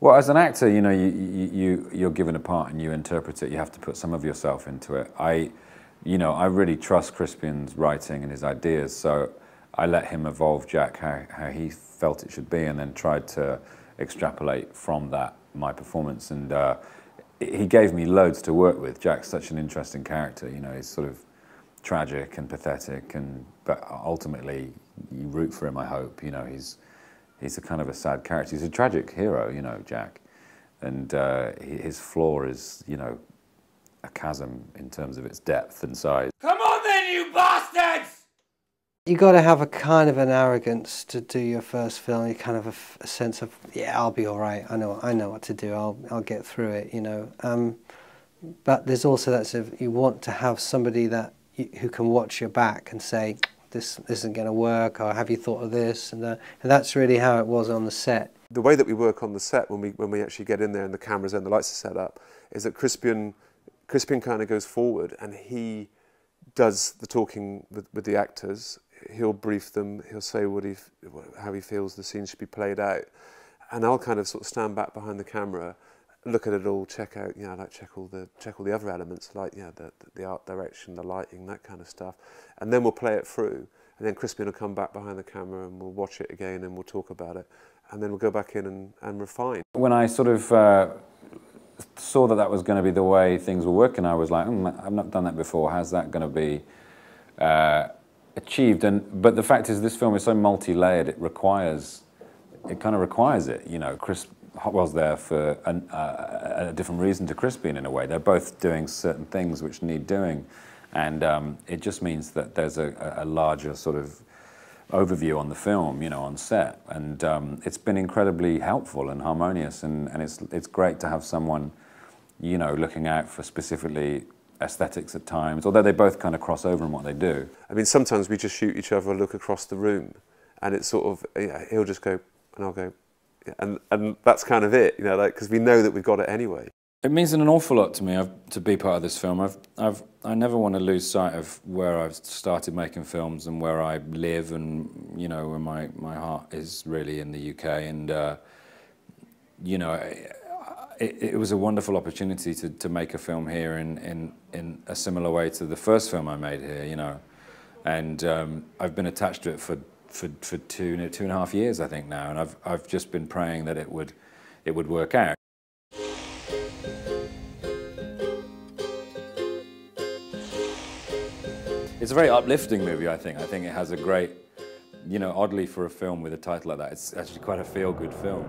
Well, as an actor, you know, you're given a part and you interpret it. You have to put some of yourself into it. I really trust Crispian's writing and his ideas, so I let him evolve Jack how he felt it should be, and then tried to extrapolate from that my performance. And he gave me loads to work with. Jack's such an interesting character. You know, he's sort of tragic and pathetic, but ultimately you root for him. I hope. You know, he's a kind of a sad character. He's a tragic hero, you know, Jack. And his flaw is, you know, a chasm in terms of its depth and size. Come on then, you bastards! You got to have a kind of an arrogance to do your first film. You kind of a sense of, yeah, I'll be all right. I know what to do. I'll get through it, you know. But there's also that sort of, you want to have somebody who can watch your back and say, this isn't going to work, or have you thought of this? And that's really how it was on the set. The way that we work on the set when we actually get in there and the cameras and the lights are set up is that Crispian kind of goes forward and he does the talking with the actors. He'll brief them. He'll say how he feels the scene should be played out, and I'll kind of sort of stand back behind the camera, look at it all, check out, you know, like check all the other elements, like, you know, the art direction, the lighting, that kind of stuff, and then we'll play it through, and then Crispian will come back behind the camera and we'll watch it again and we'll talk about it, and then we'll go back in and refine. When I sort of saw that was going to be the way things were working, I was like, I've not done that before. How's that going to be achieved? But the fact is, this film is so multi-layered. It kind of requires it. You know, Chris was there for a different reason to Crispian in a way. They're both doing certain things which need doing, and it just means that there's a larger sort of overview on the film, you know, on set, and it's been incredibly helpful and harmonious, and it's great to have someone, you know, looking out for specifically aesthetics at times, although they both kind of cross over in what they do. I mean, sometimes we just shoot each other a look across the room, and it's sort of, yeah, he'll just go and I'll go, yeah, and that's kind of it, you know, like, because we know that we've got it anyway. It means an awful lot to me to be part of this film. I never want to lose sight of where I've started making films and where I live, and, you know, where my heart is really in the UK. And you know, it was a wonderful opportunity to make a film here in a similar way to the first film I made here, you know. And I've been attached to it for 2.5 years, I think now, and I've just been praying that it would work out. It's a very uplifting movie, I think. I think it has a great, you know, oddly for a film with a title like that, it's actually quite a feel-good film.